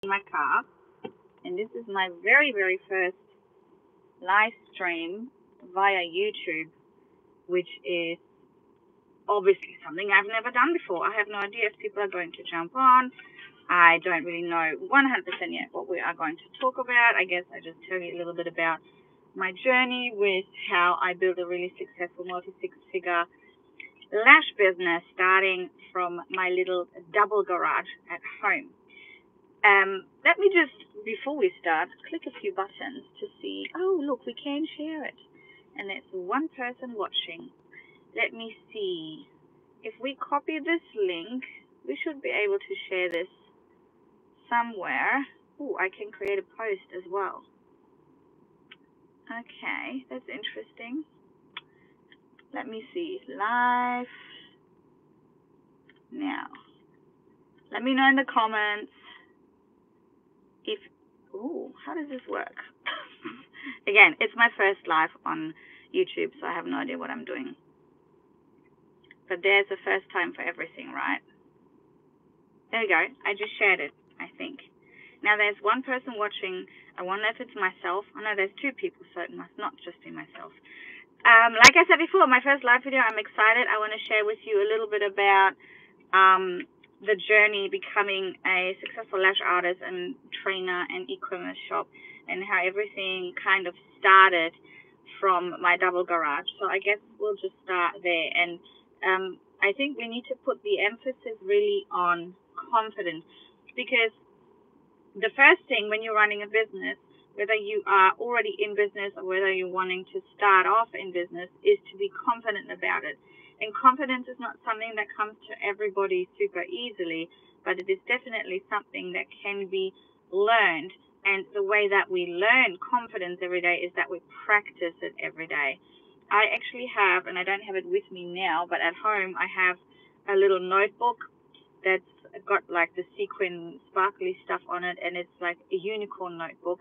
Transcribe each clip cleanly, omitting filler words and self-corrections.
in my car, and this is my very first live stream via YouTube, which is obviously something I've never done before. I have no idea if people are going to jump on. I don't really know 100% yet what we are going to talk about. I guess I just tell you a little bit about my journey with how I built a really successful multi-six-figure lash business, starting from my little double garage at home. Let me just, before we start, click a few buttons to see. Oh, look, we can share it. And there's one person watching. Let me see. If we copy this link, we should be able to share this somewhere. Oh, I can create a post as well. Okay, that's interesting. Let me see. Live now. Let me know in the comments if, how does this work? Again, it's my first live on YouTube, so I have no idea what I'm doing. But there's a first time for everything, right? There we go. I just shared it, I think. Now there's one person watching. I wonder if it's myself. I know there's two people, so it must not just be myself. Like I said before, my first live video, I'm excited. I want to share with you a little bit about the journey becoming a successful lash artist and trainer and e-commerce shop, and how everything kind of started from my double garage. So I guess we'll just start there. And I think we need to put the emphasis really on confidence, because the first thing when you're running a business, whether you are already in business or whether you're wanting to start off in business, is to be confident about it. And confidence is not something that comes to everybody super easily, but it is definitely something that can be learned. And the way that we learn confidence every day is that we practice it every day. I actually have, and I don't have it with me now, but at home I have a little notebook that's got like the sequin sparkly stuff on it, and it's like a unicorn notebook.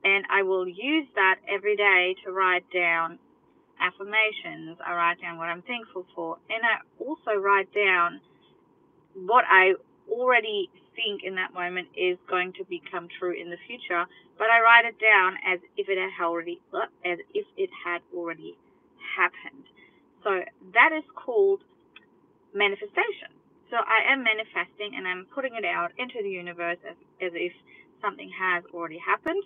And I will use that every day to write down affirmations. I write down what I'm thankful for, and I also write down what I already think in that moment is going to become true in the future, but I write it down as if it had already happened. So that is called manifestation. So I am manifesting, and I'm putting it out into the universe as if something has already happened,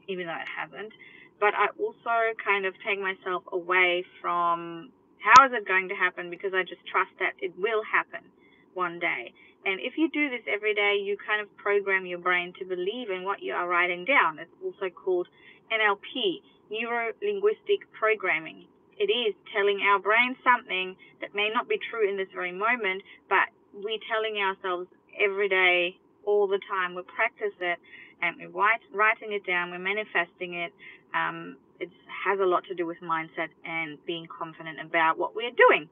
even though it hasn't. But I also kind of take myself away from how is it going to happen, because I just trust that it will happen one day. And if you do this every day, you kind of program your brain to believe in what you are writing down. It's also called NLP, neuro-linguistic programming. It is telling our brain something that may not be true in this very moment, but we're telling ourselves every day, all the time. We practice it, and we're writing it down, we're manifesting it. It has a lot to do with mindset and being confident about what we're doing.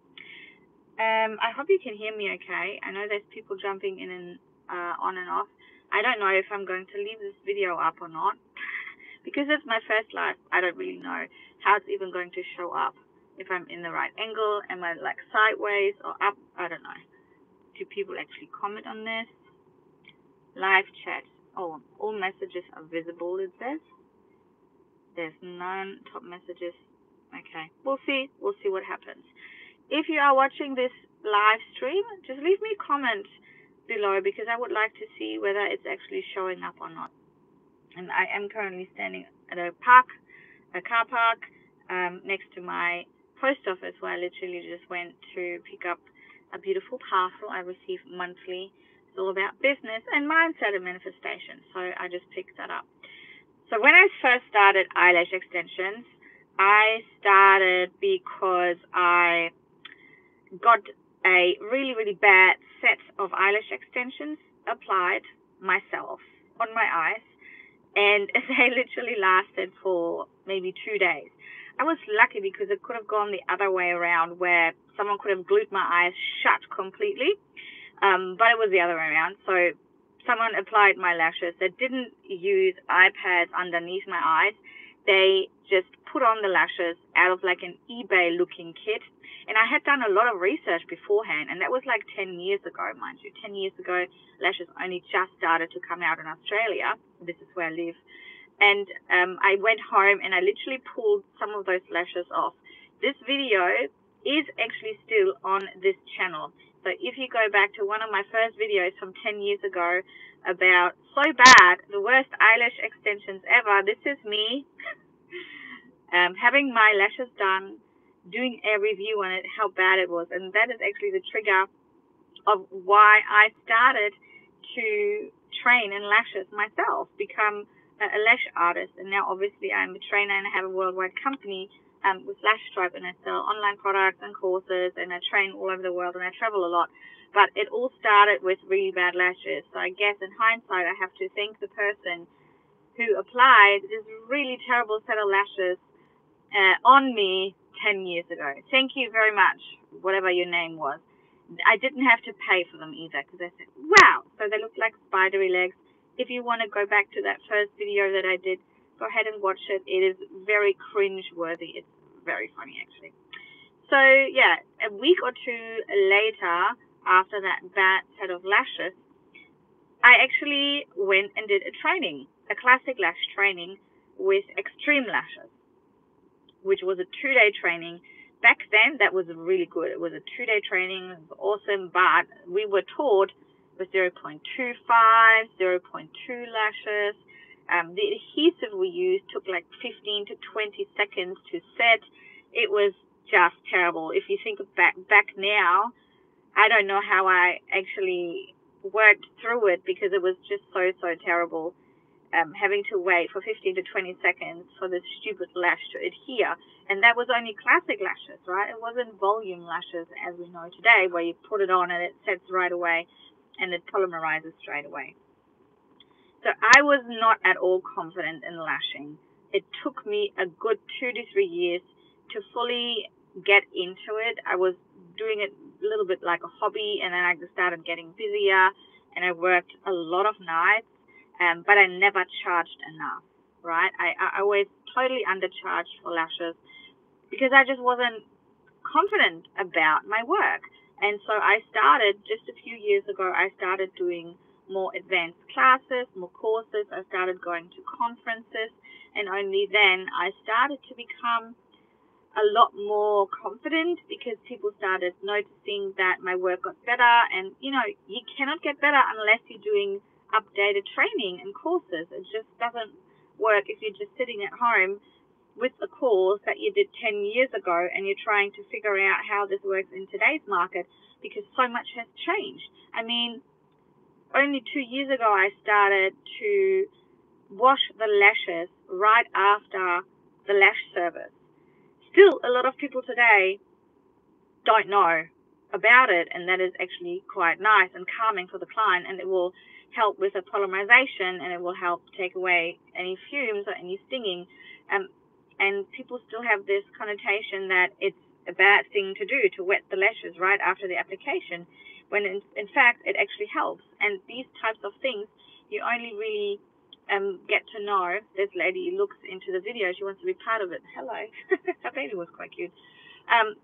I hope you can hear me okay. I know there's people jumping in and on and off. I don't know if I'm going to leave this video up or not. Because it's my first live, I don't really know how it's even going to show up. If I'm in the right angle, am I like sideways or up? I don't know. Do people actually comment on this? Live chat. Oh, all messages are visible, it says. There's none top messages. Okay, we'll see what happens. If you are watching this live stream, just leave me a comment below, because I would like to see whether it's actually showing up or not. And I am currently standing at a car park, next to my post office, where I literally just went to pick up a beautiful parcel I receive monthly. It's all about business and mindset and manifestation, so I just picked that up. So when I first started eyelash extensions, I started because I got a really bad set of eyelash extensions applied myself on my eyes, and they literally lasted for maybe 2 days. I was lucky because it could have gone the other way around, where someone could have glued my eyes shut completely, but it was the other way around. So someone applied my lashes. They didn't use eye pads underneath my eyes. They just put on the lashes out of like an eBay looking kit, And I had done a lot of research beforehand, and that was like 10 years ago, mind you. 10 years ago, lashes only just started to come out in Australia. This is where I live. And I went home and I literally pulled some of those lashes off. This video is actually still on this channel. So if you go back to one of my first videos from 10 years ago about so bad, the worst eyelash extensions ever, this is me having my lashes done, doing a review on it, how bad it was. And that is actually the trigger of why I started to train in lashes myself, become a lash artist. And now obviously I'm a trainer and I have a worldwide company with Lash Tribe, and I sell online products and courses, and I train all over the world, and I travel a lot. But it all started with really bad lashes. So I guess in hindsight I have to thank the person who applied this really terrible set of lashes on me 10 years ago. Thank you very much, whatever your name was. I didn't have to pay for them either, because I said, wow, so they look like spidery legs. If you want to go back to that first video that I did, go ahead and watch it. It is very cringe-worthy. It's very funny, actually. So, yeah, a week or two later, after that bad set of lashes, I actually went and did a training, a classic lash training with extreme lashes, which was a 2-day training. Back then, that was really good. It was a 2-day training. It was awesome, but we were taught with 0.25, 0.2 lashes. The adhesive we used took like 15 to 20 seconds to set. It was just terrible. If you think back now, I don't know how I actually worked through it, because it was just so terrible. Having to wait for 15 to 20 seconds for this stupid lash to adhere. And that was only classic lashes, right? It wasn't volume lashes as we know today, where you put it on and it sets right away and it polymerizes straight away. So I was not at all confident in lashing. It took me a good 2 to 3 years to fully get into it. I was doing it a little bit like a hobby, and then I just started getting busier, and I worked a lot of nights. But I never charged enough, right? I always totally undercharged for lashes because I just wasn't confident about my work. And so I started, just a few years ago, I started doing more advanced classes, more courses. I started going to conferences, and only then I started to become a lot more confident, because people started noticing that my work got better. And, you know, you cannot get better unless you're doing updated training and courses. It just doesn't work if you're just sitting at home with a course that you did 10 years ago and you're trying to figure out how this works in today's market, because so much has changed. I mean, only 2 years ago I started to wash the lashes right after the lash service. Still, a lot of people today don't know about it, and that is actually quite nice and calming for the client, and it will help with the polymerization, and it will help take away any fumes or any stinging. And people still have this connotation that it's a bad thing to do, to wet the lashes right after the application, when in fact it actually helps. And these types of things you only really get to know. This lady looks into the video, she wants to be part of it. Hello. Her baby was quite cute.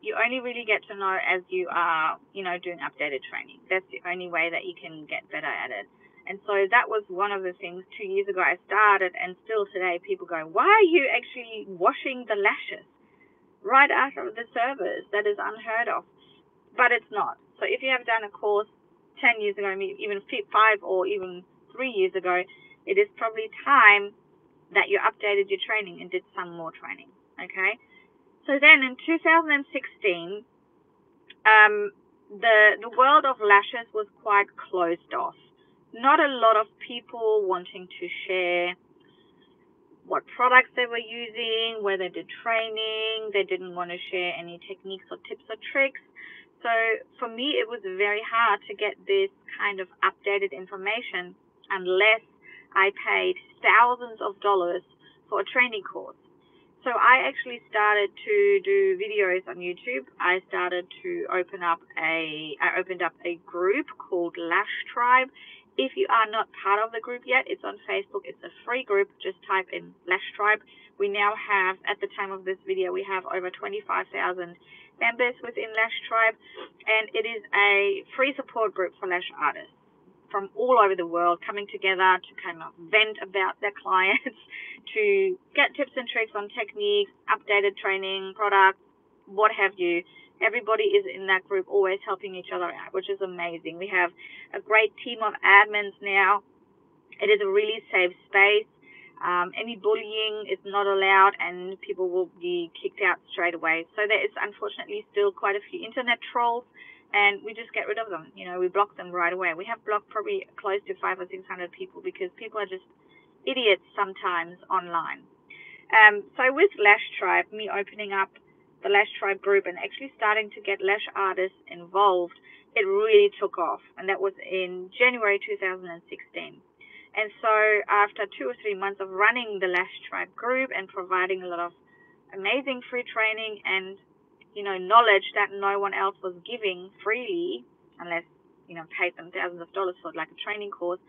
You only really get to know as you are, doing updated training. That's the only way that you can get better at it. And so that was one of the things 2 years ago I started, and still today people go, why are you actually washing the lashes right after the service? That is unheard of. But it's not. So if you have done a course 10 years ago, even 5 or even 3 years ago, it is probably time that you updated your training and did some more training, okay? So then in 2016, the world of lashes was quite closed off. Not a lot of people wanting to share what products they were using, where they did training. They didn't want to share any techniques or tips or tricks. So for me, it was very hard to get this kind of updated information unless I paid thousands of dollars for a training course. So I actually started to do videos on YouTube. I started to opened up a group called Lash Tribe, If you are not part of the group yet, it's on Facebook. It's a free group. Just type in Lash Tribe. We now have, at the time of this video, we have over 25,000 members within Lash Tribe, and it is a free support group for lash artists from all over the world coming together to kind of vent about their clients, to get tips and tricks on techniques, updated training, products, what have you. Everybody is in that group always helping each other out, which is amazing. We have a great team of admins now. It is a really safe space. Any bullying is not allowed, and people will be kicked out straight away. So there is unfortunately still quite a few internet trolls, and we just get rid of them. We block them right away. We have blocked probably close to 500 or 600 people because people are just idiots sometimes online. So with Lash Tribe, me opening up the Lash Tribe group and actually starting to get lash artists involved, it really took off, and that was in January 2016. And so after 2 or 3 months of running the Lash Tribe group and providing a lot of amazing free training and, knowledge that no one else was giving freely, unless, paid them thousands of dollars for like a training course,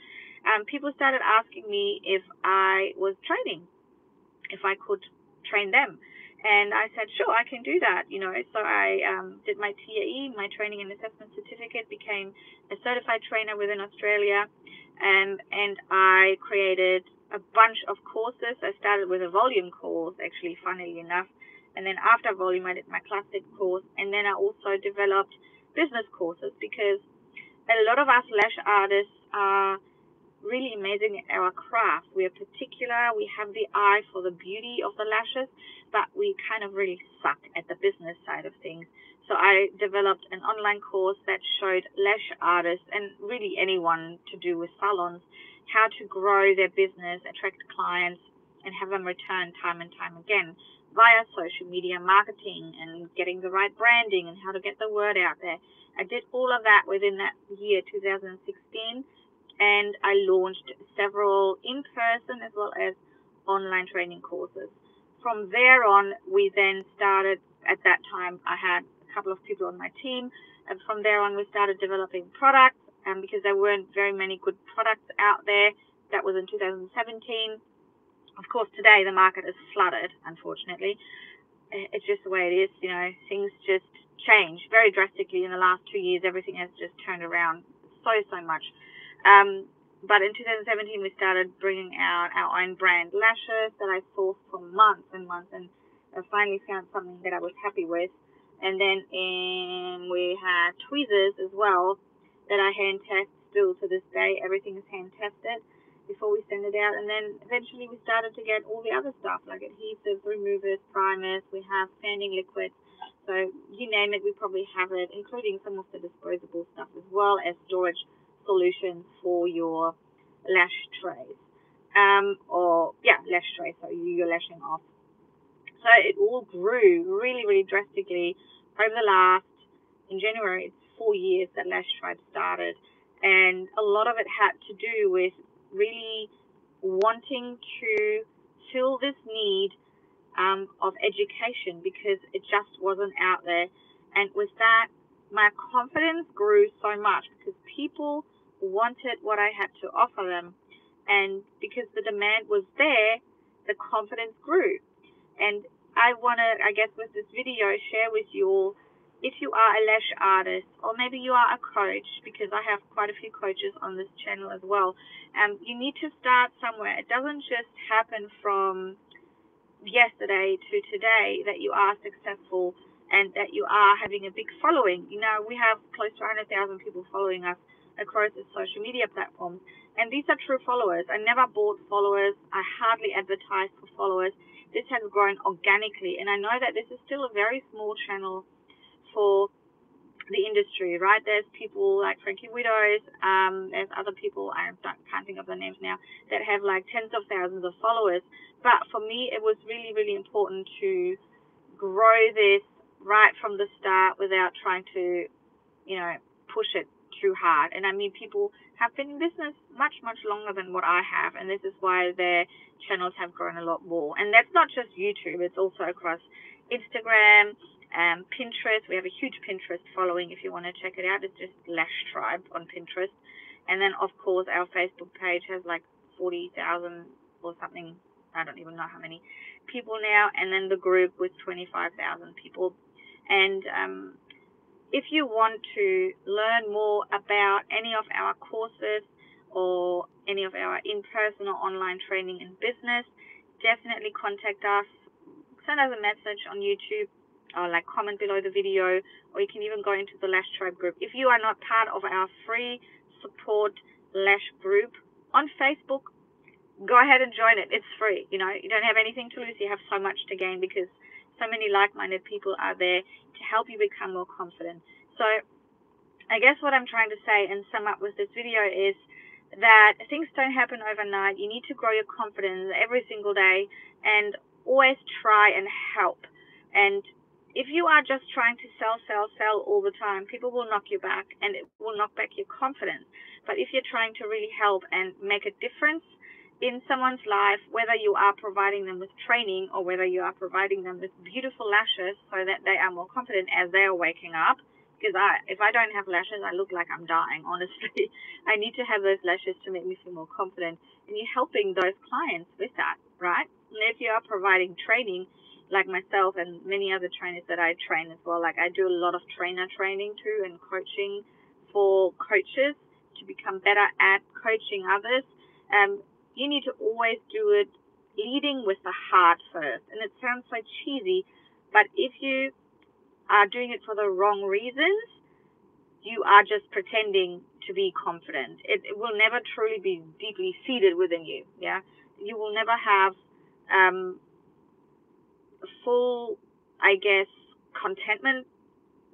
people started asking me if I was training, if I could train them. And I said, sure, I can do that. So I did my TAE, my training and assessment certificate, became a certified trainer within Australia. And I created a bunch of courses. I started with a volume course, actually, funnily enough. And then after volume, I did my classic course. And then I also developed business courses, because a lot of us lash artists are really amazing at our craft. We are particular. We have the eye for the beauty of the lashes, but we kind of really suck at the business side of things. So I developed an online course that showed lash artists, and really anyone to do with salons, how to grow their business, attract clients, and have them return time and time again via social media marketing and getting the right branding and how to get the word out there. I did all of that within that year, 2016, and I launched several in-person as well as online training courses. From there on, we then started, at that time, I had couple of people on my team, and from there on we started developing products, because there weren't very many good products out there. That was in 2017. Of course, today the market is flooded, unfortunately. It's just the way it is. Things just change very drastically in the last 2 years. Everything has just turned around so much. But in 2017 we started bringing out our own brand lashes that I sourced for months and months, and I finally found something that I was happy with. And then we had tweezers as well that I hand test still to this day. Everything is hand tested before we send it out. And then eventually we started to get all the other stuff like adhesives, removers, primers. We have fanning liquids. So you name it, we probably have it, including some of the disposable stuff as well as storage solutions for your lash trays. Lash trays, so you're lashing off. So it all grew really, really drastically over the last, in January, it's 4 years that Lash Tribe started. And a lot of it had to do with really wanting to fill this need of education, because it just wasn't out there. And with that, my confidence grew so much because people wanted what I had to offer them. And because the demand was there, the confidence grew. And I want to, I guess, with this video, share with you all, if you are a lash artist, or maybe you are a coach, because I have quite a few coaches on this channel as well, you need to start somewhere. It doesn't just happen from yesterday to today that you are successful and that you are having a big following. We have close to 100,000 people following us across the social media platforms, and these are true followers. I never bought followers. I hardly advertised for followers. This has grown organically, and I know that this is still a very small channel for the industry, right? There's people like Frankie Widows, there's other people, I can't think of the names now, that have like tens of thousands of followers. But for me, it was really, really important to grow this right from the start without trying to, push it too hard. And I mean, people have been in business much, much longer than what I have, and this is why their channels have grown a lot more. And that's not just YouTube, it's also across Instagram, Pinterest. We have a huge Pinterest following. If you want to check it out, it's just Lash Tribe on Pinterest. And then, of course, our Facebook page has like 40,000 or something. I don't even know how many people now. And then the group with 25,000 people. And if you want to learn more about any of our courses or any of our in-person or online training in business, definitely contact us. Send us a message on YouTube, or like comment below the video, or you can even go into the Lash Tribe group. If you are not part of our free support Lash group on Facebook, go ahead and join it. It's free. You don't have anything to lose. You have so much to gain because so many like-minded people are there to help you become more confident. So I guess what I'm trying to say and sum up with this video is that things don't happen overnight. You need to grow your confidence every single day and always try and help. And if you are just trying to sell all the time, people will knock you back and it will knock back your confidence. But if you're trying to really help and make a difference in someone's life, whether you are providing them with training or whether you are providing them with beautiful lashes so that they are more confident as they are waking up, because if I don't have lashes, I look like I'm dying, honestly. I need to have those lashes to make me feel more confident. And you're helping those clients with that, right? And if you are providing training, like myself and many other trainers that I train as well, like I do a lot of trainer training too and coaching for coaches to become better at coaching others. You need to always do it leading with the heart first. And it sounds so cheesy, but if you are doing it for the wrong reasons, you are just pretending to be confident. It will never truly be deeply seated within you. Yeah, you will never have full, I guess, contentment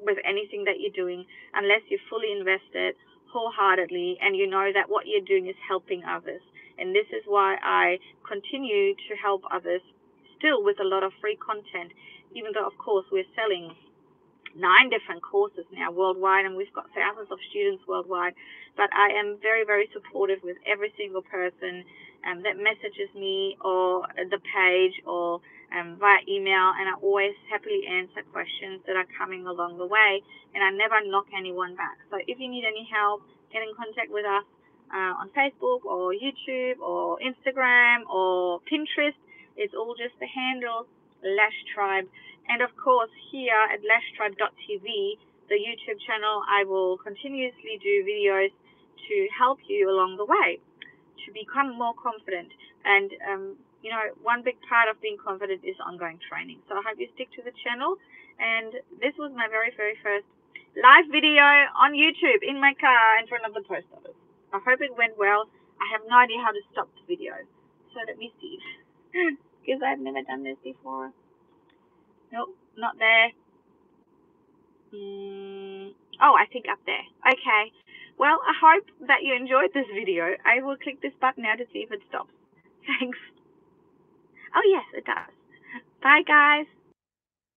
with anything that you're doing unless you're fully invested wholeheartedly and you know that what you're doing is helping others. And this is why I continue to help others still with a lot of free content, even though, of course, we're selling 9 different courses now worldwide, and we've got thousands of students worldwide. But I am very, very supportive with every single person that messages me or the page or via email, and I always happily answer questions that are coming along the way, and I never knock anyone back. So if you need any help, get in contact with us on Facebook or YouTube or Instagram or Pinterest. It's all just the handle Lash Tribe. And of course, here at lashtribe.tv, the YouTube channel, I will continuously do videos to help you along the way to become more confident. And, one big part of being confident is ongoing training. So I hope you stick to the channel. And this was my very, very first live video on YouTube in my car in front of the post office. I hope it went well. I have no idea how to stop the video. So let me see. Because I've never done this before. Nope, not there. Oh, I think up there. Okay. Well, I hope that you enjoyed this video. I will click this button now to see if it stops. Thanks. Oh, yes, it does. Bye, guys.